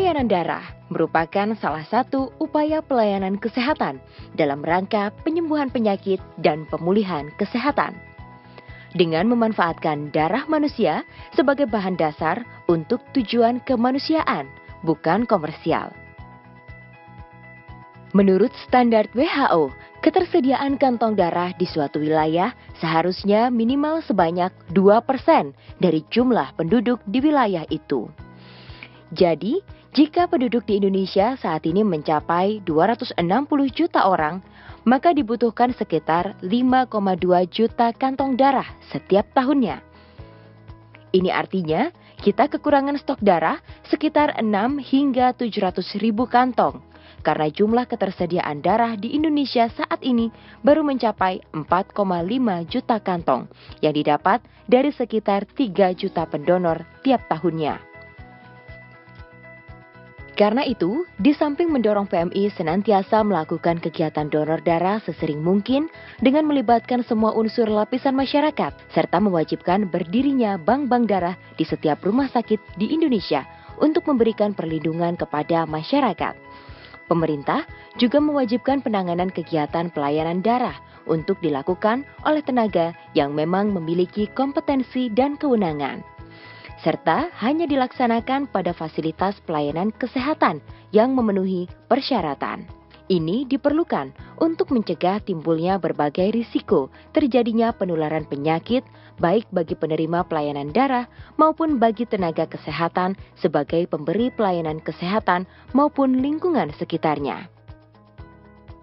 Pelayanan darah merupakan salah satu upaya pelayanan kesehatan dalam rangka penyembuhan penyakit dan pemulihan kesehatan. Dengan memanfaatkan darah manusia sebagai bahan dasar untuk tujuan kemanusiaan, bukan komersial. Menurut standar WHO, ketersediaan kantong darah di suatu wilayah seharusnya minimal sebanyak 2% dari jumlah penduduk di wilayah itu. Jadi, jika penduduk di Indonesia saat ini mencapai 260 juta orang, maka dibutuhkan sekitar 5,2 juta kantong darah setiap tahunnya. Ini artinya, kita kekurangan stok darah sekitar 6 hingga 700 ribu kantong, karena jumlah ketersediaan darah di Indonesia saat ini baru mencapai 4,5 juta kantong yang didapat dari sekitar 3 juta pendonor tiap tahunnya. Karena itu, di samping mendorong PMI senantiasa melakukan kegiatan donor darah sesering mungkin dengan melibatkan semua unsur lapisan masyarakat, serta mewajibkan berdirinya bank-bank darah di setiap rumah sakit di Indonesia untuk memberikan perlindungan kepada masyarakat. Pemerintah juga mewajibkan penanganan kegiatan pelayanan darah untuk dilakukan oleh tenaga yang memang memiliki kompetensi dan kewenangan, serta hanya dilaksanakan pada fasilitas pelayanan kesehatan yang memenuhi persyaratan. Ini diperlukan untuk mencegah timbulnya berbagai risiko terjadinya penularan penyakit baik bagi penerima pelayanan darah maupun bagi tenaga kesehatan sebagai pemberi pelayanan kesehatan maupun lingkungan sekitarnya.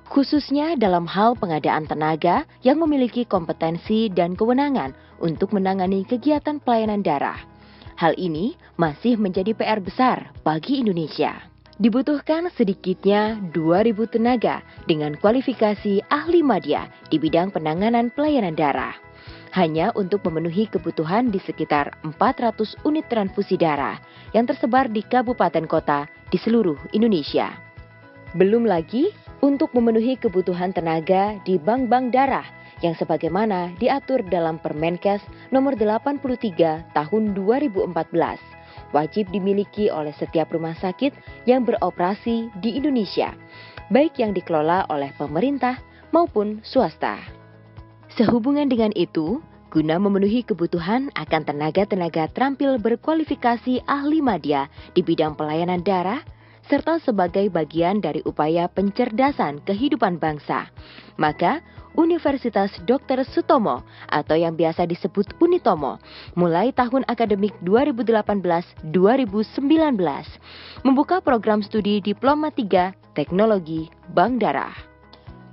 Khususnya dalam hal pengadaan tenaga yang memiliki kompetensi dan kewenangan untuk menangani kegiatan pelayanan darah. Hal ini masih menjadi PR besar bagi Indonesia. Dibutuhkan sedikitnya 2.000 tenaga dengan kualifikasi ahli madya di bidang penanganan pelayanan darah, hanya untuk memenuhi kebutuhan di sekitar 400 unit transfusi darah yang tersebar di kabupaten kota di seluruh Indonesia. Belum lagi untuk memenuhi kebutuhan tenaga di bank-bank darah yang sebagaimana diatur dalam Permenkes nomor 83 tahun 2014, wajib dimiliki oleh setiap rumah sakit yang beroperasi di Indonesia, baik yang dikelola oleh pemerintah maupun swasta. Sehubungan dengan itu, guna memenuhi kebutuhan akan tenaga-tenaga terampil berkualifikasi ahli madya di bidang pelayanan darah, serta sebagai bagian dari upaya pencerdasan kehidupan bangsa, maka Universitas Dr. Sutomo atau yang biasa disebut Unitomo mulai tahun akademik 2018-2019 membuka program studi Diploma 3 Teknologi Bank Darah.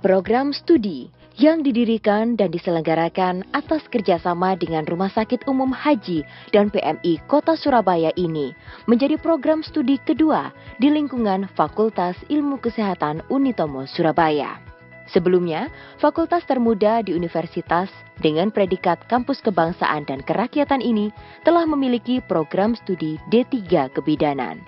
Program studi yang didirikan dan diselenggarakan atas kerjasama dengan Rumah Sakit Umum Haji dan PMI Kota Surabaya ini menjadi program studi kedua di lingkungan Fakultas Ilmu Kesehatan Unitomo Surabaya. Sebelumnya, fakultas termuda di universitas dengan predikat kampus kebangsaan dan kerakyatan ini telah memiliki program studi D3 Kebidanan.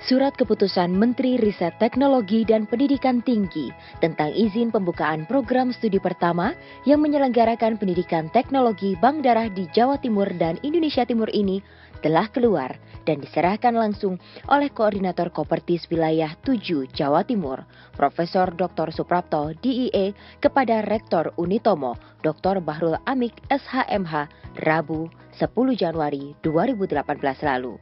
Surat Keputusan Menteri Riset Teknologi dan Pendidikan Tinggi tentang izin pembukaan program studi pertama yang menyelenggarakan pendidikan teknologi bank darah di Jawa Timur dan Indonesia Timur ini telah keluar dan diserahkan langsung oleh Koordinator Kopertis Wilayah 7 Jawa Timur, Profesor Dr. Suprapto, DIE, kepada Rektor Unitomo, Dr. Bahrul Amik, SHMH, Rabu 10 Januari 2018 lalu.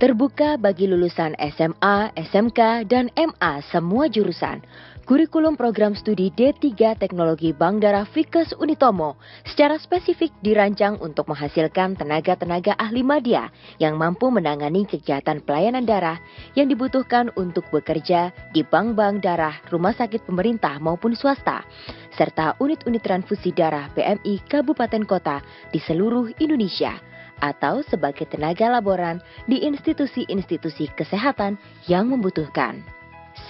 Terbuka bagi lulusan SMA, SMK, dan MA semua jurusan. Kurikulum program studi D3 Teknologi Bank Darah Fikes Unitomo secara spesifik dirancang untuk menghasilkan tenaga-tenaga ahli madya yang mampu menangani kegiatan pelayanan darah yang dibutuhkan untuk bekerja di bank-bank darah rumah sakit pemerintah maupun swasta, serta unit-unit transfusi darah PMI Kabupaten Kota di seluruh Indonesia, atau sebagai tenaga laboran di institusi-institusi kesehatan yang membutuhkan.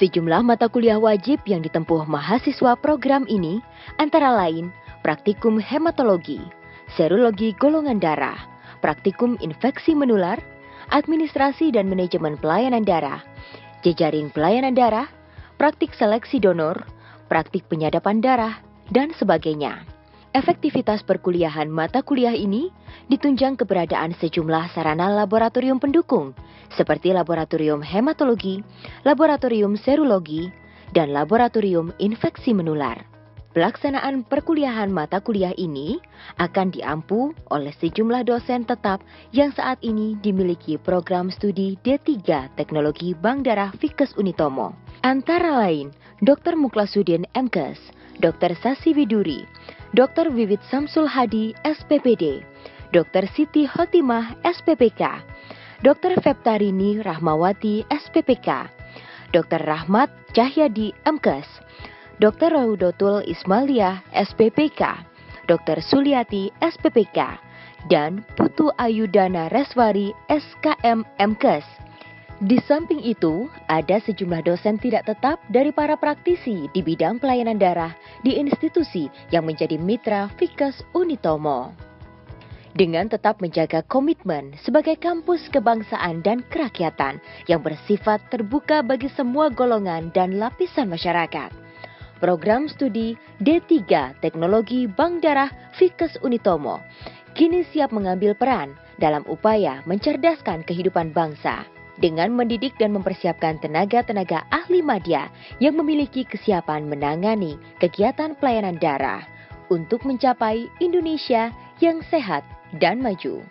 Sejumlah mata kuliah wajib yang ditempuh mahasiswa program ini antara lain praktikum hematologi, serologi golongan darah, praktikum infeksi menular, administrasi dan manajemen pelayanan darah, jejaring pelayanan darah, praktik seleksi donor, praktik penyadapan darah, dan sebagainya. Efektivitas perkuliahan mata kuliah ini ditunjang keberadaan sejumlah sarana laboratorium pendukung, seperti laboratorium hematologi, laboratorium serologi, dan laboratorium infeksi menular. Pelaksanaan perkuliahan mata kuliah ini akan diampu oleh sejumlah dosen tetap yang saat ini dimiliki program studi D3 Teknologi Bank Darah Fikes Unitomo. Antara lain, Dr. Muklasudin MKes, Dr. Sasi Widuri, Dr. Wiwit Samsul Hadi SPPD, Dr. Siti Hotimah SPPK, Dr. Feptarini Rahmawati SPPK, Dr. Rahmat Cahyadi MKes, Dr. Raudotul Ismaliah SPPK, Dr. Suliati SPPK, dan Putu Ayudana Reswari SKM MKes. Di samping itu, ada sejumlah dosen tidak tetap dari para praktisi di bidang pelayanan darah di institusi yang menjadi mitra Fikes Unitomo. Dengan tetap menjaga komitmen sebagai kampus kebangsaan dan kerakyatan yang bersifat terbuka bagi semua golongan dan lapisan masyarakat. Program studi D3 Teknologi Bank Darah Fikes Unitomo kini siap mengambil peran dalam upaya mencerdaskan kehidupan bangsa dengan mendidik dan mempersiapkan tenaga-tenaga ahli madya yang memiliki kesiapan menangani kegiatan pelayanan darah untuk mencapai Indonesia yang sehat dan maju.